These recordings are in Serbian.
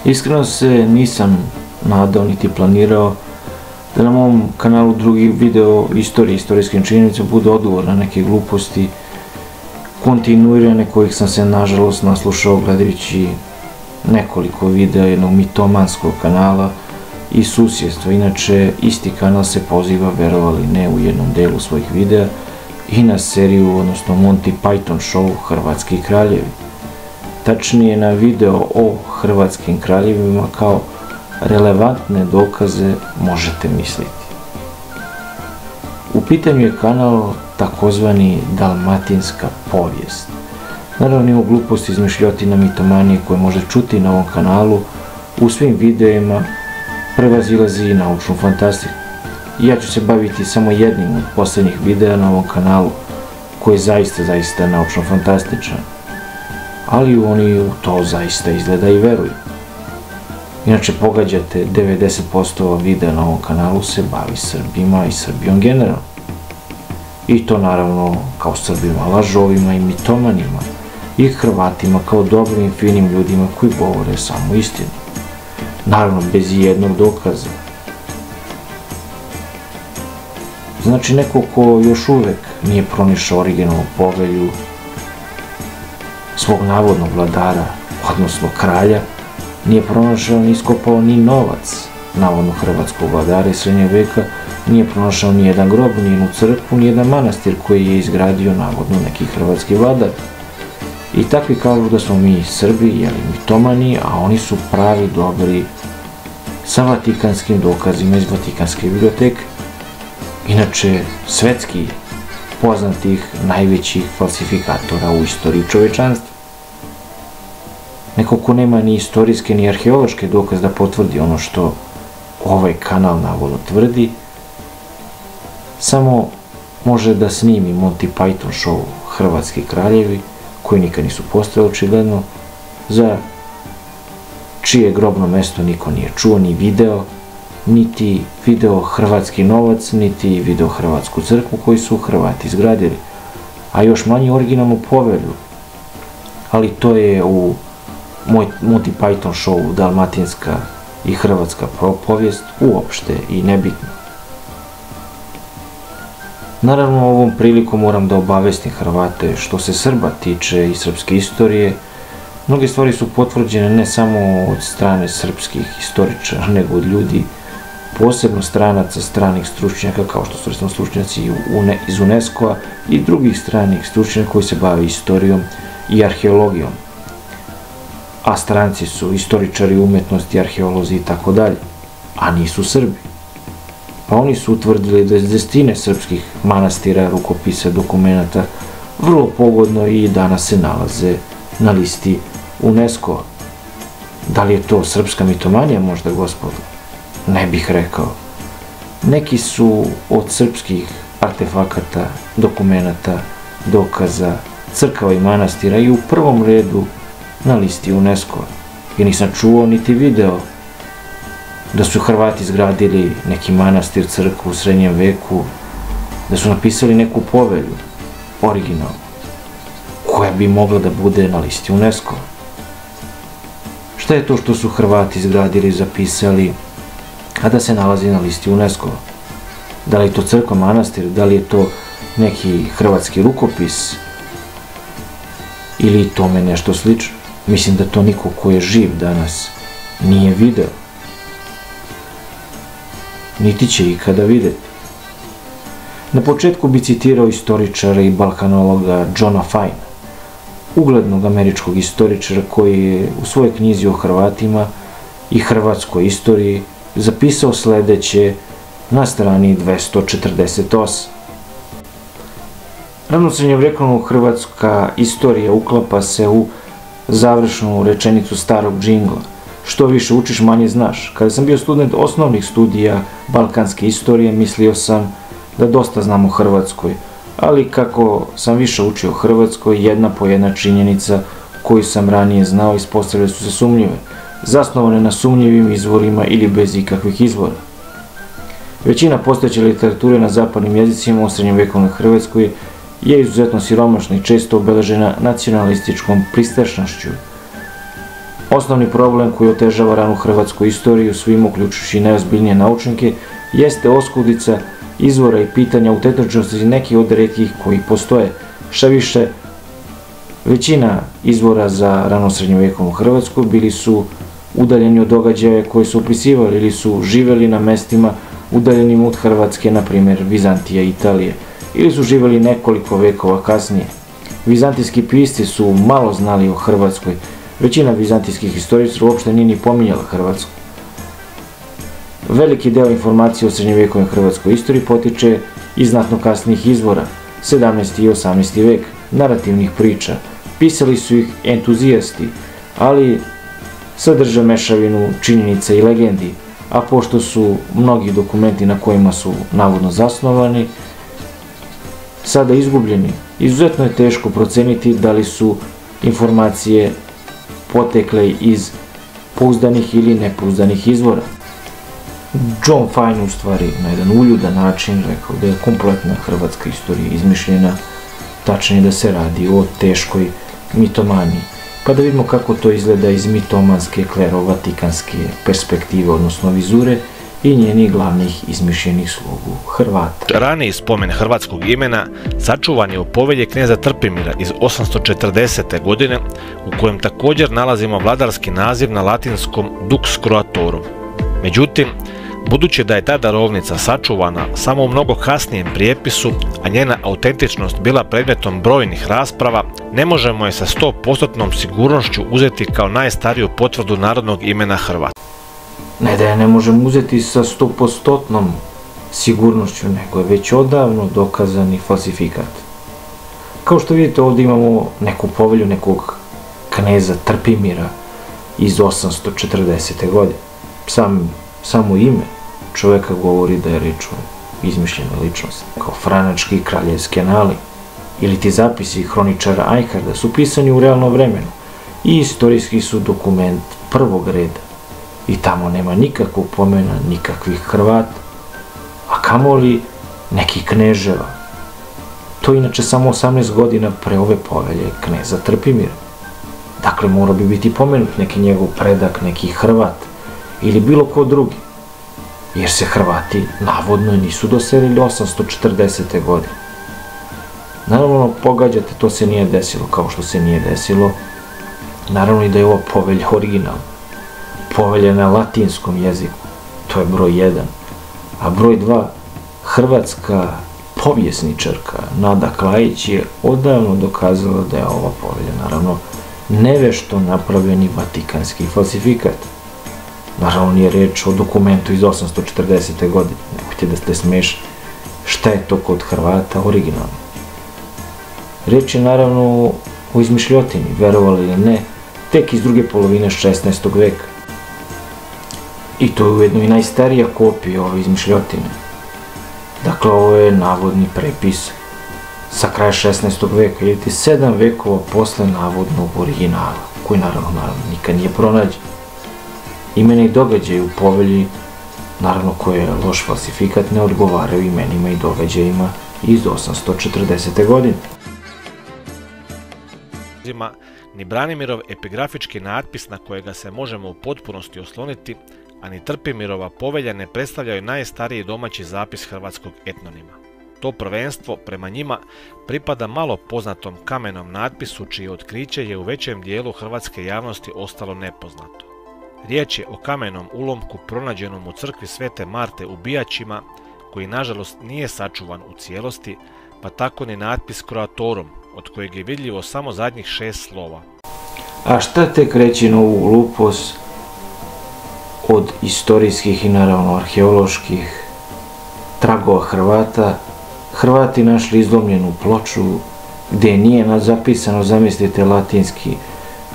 Iskreno se nisam nadao niti planirao da na mom kanalu drugi video istorije, istorijskim činjenicama bude odgovor na neke gluposti kontinuirane kojih sam se nažalost naslušao gledajući nekoliko videa jednog mitomanskog kanala i susjedstva. Inače, isti kanal se poziva, verovali ne, u jednom delu svojih videa i na seriju, odnosno Monty Python show Hrvatski kraljevi. Tačnije na video o hrvatskim kraljevima kao relevantne dokaze možete misliti. U pitanju je kanal takozvani Dalmatinska povijest. Naravno, ima gluposti, izmišljotina, mitomanije koje može čuti na ovom kanalu u svim videima prevazilazi i naučnu fantastiku. Ja ću se baviti samo jednim od posljednjih videa na ovom kanalu koji je zaista naučno fantastičan, ali oni u to zaista izgleda i veruju. Inače, pogađate, 90% videa na ovom kanalu se bavi Srbima i Srbijom generalno. I to naravno kao Srbima lažovima i mitomanima i Hrvatima kao dobrim i finim ljudima koji govore samo istinu. Naravno, bez jednog dokaza. Znači, neko ko još uvek nije pronašao originalnu povelju svog navodnog vladara, odnosno kralja, nije pronašao ni iskopao ni novac navodno hrvatskog vladara iz srednjeg veka, nije pronašao ni jedan grob, ni jednu crkvu, ni jedan manastir koji je izgradio navodno neki hrvatski vladar. I takvi kažu da smo mi Srbi, mitomani, a oni su pravi dobri sa vatikanskim dokazima iz Vatikanske biblioteke. Inače, svetski poznatih najvećih falsifikatora u istoriji čovečanstva. Neko ko nema ni istorijske ni arheološke dokaze da potvrdi ono što ovaj kanal navodno tvrdi, samo može da snimi Monty Python show Hrvatski kraljevi, koji nikad nisu postojali očigledno, za čije grobno mesto niko nije čuo ni video, niti video hrvatski novac, niti video hrvatsku crkvu koju su Hrvati izgradili, a još manje originalnu povelju. Ali to je u Monty Python show Dalmatinska i Hrvatska povijest uopšte i nebitno. Naravno, ovom prilikom moram da obavestim Hrvate što se Srba tiče i srpske istorije. Mnoge stvari su potvrđene ne samo od strane srpskih istoričara, nego od ljudi, posebno stranaca, stranih stručnjaka, kao što su recimo stručnjaci iz UNESCO-a i drugih stranih stručnjaka koji se bave istorijom i arheologijom. A stranci su istoričari umetnosti, arheolozi i tako dalje, a nisu Srbi. Pa oni su utvrdili da desetine srpskih manastira, rukopisa, dokumenata vrlo pogodno i danas se nalaze na listi UNESCO-a. Da li je to srpska mitomanija možda, gospodo? Ne bih rekao. Neki su od srpskih artefakata, dokumenata, dokaza, crkava i manastira i u prvom redu na listi UNESCO-a. I nisam čuo niti video da su Hrvati izgradili neki manastir, crkvu u srednjem veku, da su napisali neku povelju, originalnu, koja bi mogla da bude na listi UNESCO-a. Šta je to što su Hrvati izgradili, zapisali, a da se nalazi na listi UNESCO-a? Da li je to crkva, manastir, da li je to neki hrvatski rukopis ili tome nešto slično? Mislim da to niko ko je živ danas nije video, niti će ikada videti. Na početku bi citirao istoričara i balkanologa Johna Fine, uglednog američkog istoričara koji je u svojoj knjizi o Hrvatima i hrvatskoj istoriji zapisao sledeće na strani 248. Ravno srednjovjekovna hrvatska istorija uklapa se u završnu rečenicu starog džingla: što više učiš, manje znaš. Kada sam bio student osnovnih studija balkanske istorije, mislio sam da dosta znam o Hrvatskoj, ali kako sam više učio o Hrvatskoj, jedna po jedna činjenica koju sam ranije znao ispostavile su se sumnjive, zasnovane na sumnjivim izvorima ili bez ikakvih izvora. Većina postojeće literature na zapadnim jezicima o srednjovjekovnoj Hrvatskoj je izuzetno siromašna i često obeležena nacionalističkom pristrasnošću Osnovni problem koji otežava ranu hrvatsku istoriju, svim uključujući najozbiljnije naučnike, jeste oskudica izvora i pitanja autentičnosti nekih od retkih koji postoje. Šta više, većina izvora za ranosrednjovekovnu Hrvatsku bili su udaljeni od događaja koje su opisivali ili su živeli na mestima udaljenim od Hrvatske, na primjer Vizantija i Italije, ili su živeli nekoliko vekova kasnije. Vizantijski pisci su malo znali o Hrvatskoj. Većina vizantijskih historičara uopšte nije ni pominjala Hrvatsku. Veliki deo informacije o srednjovjekovnoj hrvatskoj istoriji potiče iz znatno kasnijih izvora, 17. i 18. vek, narativnih priča. Pisali su ih entuzijasti, ali sadrže mešavinu činjenica i legendi, a pošto su mnogi dokumenti na kojima su navodno zasnovani sada izgubljeni, izuzetno je teško proceniti da li su informacije potekle iz pouzdanih ili nepouzdanih izvora. John Fine u stvari na jedan uljudan način rekao da je kompletna hrvatska istorija izmišljena, tačnije da se radi o teškoj mitomaniji. Pa da vidimo kako to izgleda iz mitomanske klerovatikanske perspektive, odnosno vizure, i njenih glavnih izmišljenih slugu Hrvata. Raniji spomen hrvatskog imena sačuvan je u povelji kneza Trpimira iz 840. godine, u kojem također nalazimo vladarski naziv na latinskom Dux Croatorum. Međutim, budući da je ta darovnica sačuvana samo u mnogo kasnijem prijepisu, a njena autentičnost bila predmetom brojnih rasprava, ne možemo je sa 100% sigurnošću uzeti kao najstariju potvrdu narodnog imena Hrvat. Ne da je ne možemo uzeti sa 100% sigurnošću, nego je već odavno dokazani falsifikat. Kao što vidite, ovdje imamo neku povelju nekog kneza Trpimira iz 840. godine. Samo ime čovjeka govori da je reč o izmišljenoj ličnosti. Kao franački kraljevski anali ili ti zapisi hroničara Ajkarda su pisani u realnom vremenu i istorijski su dokument prvog reda. I tamo nema nikakvog pomena, nikakvih Hrvata, a kamoli nekih kneževa. To je inače samo 18 godina pre ove povelje kneza Trpimira. Dakle, mora bi biti pomenut neki njegov predak, neki Hrvat ili bilo ko drugi, jer se Hrvati navodno nisu doselili 840. godine. Naravno, pogađate, to se nije desilo, kao što se nije desilo. Naravno i da je ova povelja originalna. Povelja na latinskom jeziku, to je broj 1. A broj 2, hrvatska povjesničarka Nada Klajić je odavno dokazala da je ova povelja, naravno, nevešto napravljeni vatikanski falsifikat. Naravno, nije reč o dokumentu iz 840. godine, nemojte da ste smešni. Šta je to kod Hrvata originalno? Reč je naravno o izmišljotini, verovali ili ne, tek iz druge polovine 16. veka. I to je ujedno i najstarija kopija ove izmišljotine. Dakle, ovo je navodni prepis sa kraja 16. veka, ili 7 vekova posle navodnog originala, koji naravno nikad nije pronađen. Imena i događaje u povelji, naravno koje je loš falsifikat, ne odgovaraju imenima i događajima iz 840. godine. Ni Branimirov epigrafički natpis na kojega se možemo u potpunosti osloniti, a ni Trpimirova povelja ne predstavljaju najstariji domaći zapis hrvatskog etnonima. To prvenstvo prema njima pripada malo poznatom kamenom natpisu čije otkriće je u većem dijelu hrvatske javnosti ostalo nepoznato. Riječ je o kamenom ulomku pronađenom u crkvi Svete Marte u Bijaćima, koji nažalost nije sačuvan u cijelosti, pa tako ni natpis Croatorum, od kojeg je vidljivo samo zadnjih 6 slova. A šta tek reći na ovu glupost od istorijskih i naravno arheoloških tragova Hrvata? Hrvati našli izlomljenu ploču gdje nije zapisano, zamislite, latinski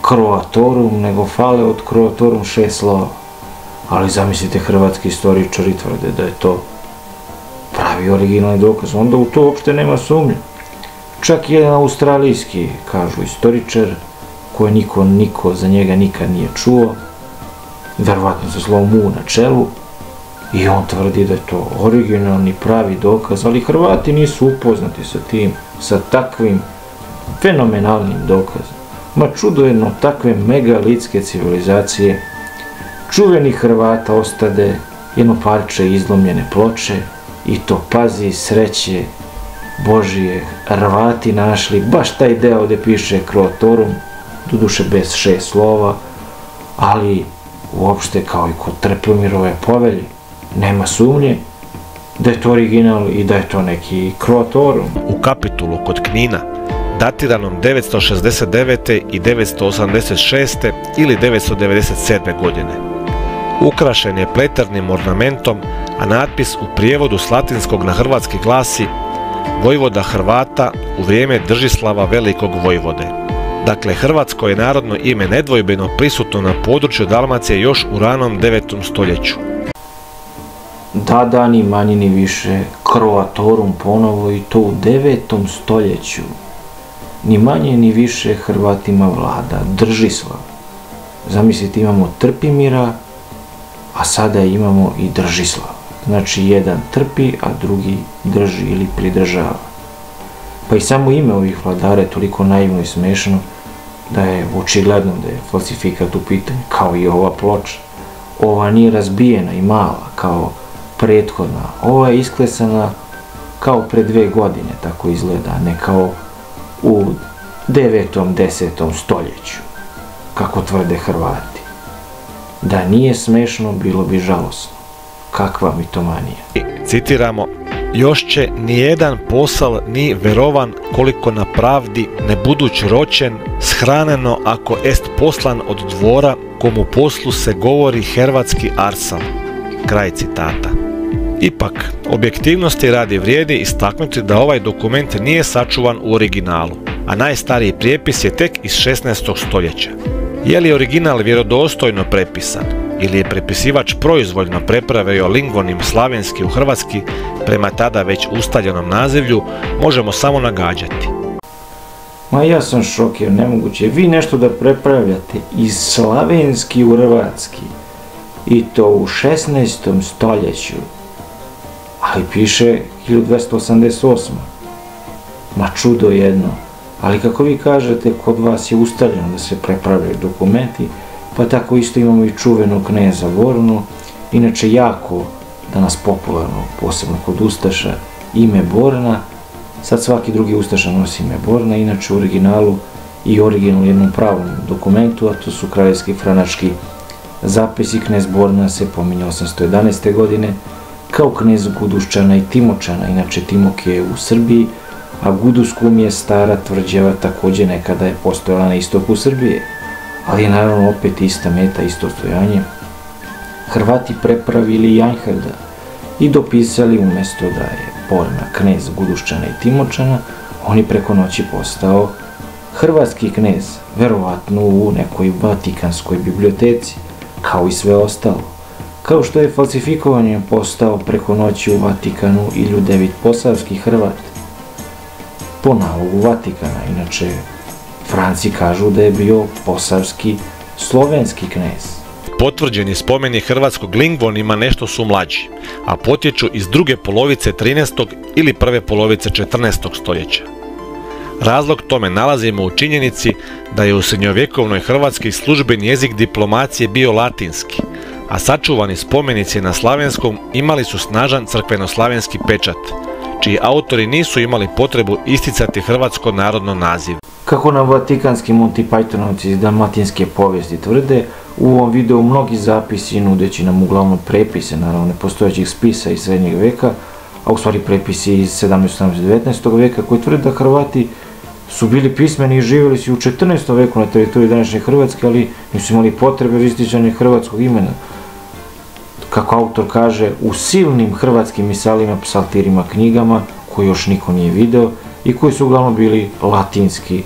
Croatorum, nego fale od Croatorum 6 slova. Ali zamislite, hrvatski istoričari tvrde da je to pravi originalni dokaz, onda u to uopšte nema sumnje. Čak i jedan australijski, kažu, istoričar, koji niko za njega nikad nije čuo, verovatno sa slovom U na čelu, i on tvrdi da je to originalni pravi dokaz, ali Hrvati nisu upoznati sa tim, sa takvim fenomenalnim dokazom. Ma čudo jedno, takve megalitske civilizacije, čuveni Hrvata ostade jedno parče izlomljene ploče i to, pazi, sreće Božije, Hrvati našli baš taj deo gdje piše Croatorum, doduše bez 6 slova, ali uopšte kao i kod Trpemirove povelje, nema sumnje da je to original i da je to neki Croatorum. U kapitulu kod Knina, datiranom 969. i 986. ili 997. godine, ukrašen je pleternim ornamentom, a natpis u prijevodu s latinskog na hrvatski glasi Vojvoda Hrvata u vrijeme Držislava Velikog vojvode. Dakle, hrvatsko je narodno ime nedvojbeno prisutno na području Dalmacije još u ranom 9. stoljeću. Da, ni manje ni više, Croatorum ponovo i to u 9. stoljeću. Ni manje ni više Hrvatima vlada Držislav. Zamislite, imamo Trpimira, a sada imamo i Držislav. Znači, jedan trpi, a drugi drži ili pridržava. Pa i samo ime ovih vladara je toliko naivno i smešno da je očigledno da je falsifikat u pitanju, kao i ova ploča. Ova nije razbijena i mala kao prethodna. Ova je isklesana kao pre 2 godine, tako izgleda, ne kao u 9. 10. stoljeću, kako tvrde Hrvati. Da nije smešno, bilo bi žalosno. Kakva mitomanija. Citiramo, još će nijedan posal ni verovan koliko na pravdi ne buduć ročen, shraneno ako est poslan od dvora, komu poslu se govori hrvatski arsal. Kraj citata. Ipak, objektivnosti radi vrijedi istaknuti da ovaj dokument nije sačuvan u originalu, a najstariji prijepis je tek iz 16. stoljeća. Je li original vjerodostojno prepisan ili je prepisivač proizvoljno prepravio lingvonim slavenski u hrvatski prema tada već ustaljenom nazivlju, možemo samo nagađati. Ma ja sam šokiran, nemoguće. Vi nešto da prepravljate iz slavenski u hrvatski i to u 16. stoljeću, ali piše 1288. Ma čudo jedno. Ali kako vi kažete, kod vas je ustaljeno da se prepravljaju dokumenti, pa tako isto imamo i čuvenog kneza Bornu, inače jako danas popularno, posebno kod Ustaša, ime Borna. Sad svaki drugi Ustaša nosi ime Borna, inače u originalu i originalno jednom pravom dokumentu, a to su kraljevski franački zapisi. Knez Borna se pominje 811. godine kao knez Guduščana i Timočana, inače Timok je u Srbiji, a Guduskum je stara tvrđava, također nekada je postojala na istoku Srbije, ali je naravno opet ista meta, isto stojanje. Hrvati prepravili Janherda i dopisali umjesto da je Borna knez Guduščana i Timočana, on je preko noći postao hrvatski knez, verovatno u nekoj vatikanskoj biblioteci, kao i sve ostalo. Kao što je falsifikovanjem postao preko noći u Vatikanu i Ljudevit Posavski Hrvat, po nalogu Vatikana. Inače, Franci kažu da je bio posavski slovenski knez. Potvrđeni spomeni hrvatskog lingvonima nešto su mlađi, a potječu iz druge polovice 13. ili prve polovice 14. stoljeća. Razlog tome nalazimo u činjenici da je u srednjovjekovnoj Hrvatskoj službeni jezik diplomacije bio latinski, a sačuvani spomenici na slavenskom imali su snažan crkvenoslavenski pečat, čiji autori nisu imali potrebu isticati hrvatsko narodno naziv. Kako nam vatikanski Monty Pythonovci iz dalmatinske povijesti tvrde, u ovom videu mnogi zapisi nudeći nam uglavnom prepise, naravno nepostojećih spisa iz srednjeg veka, a u stvari prepisi iz 17. i 19. veka koji tvrde da Hrvati su bili pismeni i živjeli su u 14. veku na teritoriji današnje Hrvatske, ali nisu imali potrebe za isticanje hrvatskog imena. Kako autor kaže, u silnim hrvatskim misalima, psaltirima, knjigama, koje još niko nije video i koji su uglavnom bili latinski.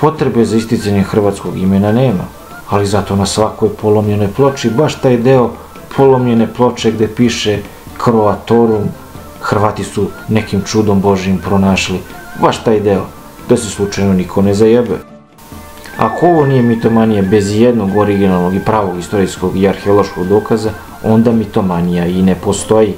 Potrebe za isticanje hrvatskog imena nema, ali zato na svakoj polomljenoj ploči, baš taj deo polomljene ploče gdje piše Croatorum, Hrvati su nekim čudom Božjim pronašli baš taj deo, da se slučajno niko ne zajebe. Ako ovo nije mitomanija bez jednog originalnog i pravog istorijskog i arheološkog dokaza, onda mitomanija i ne postoji.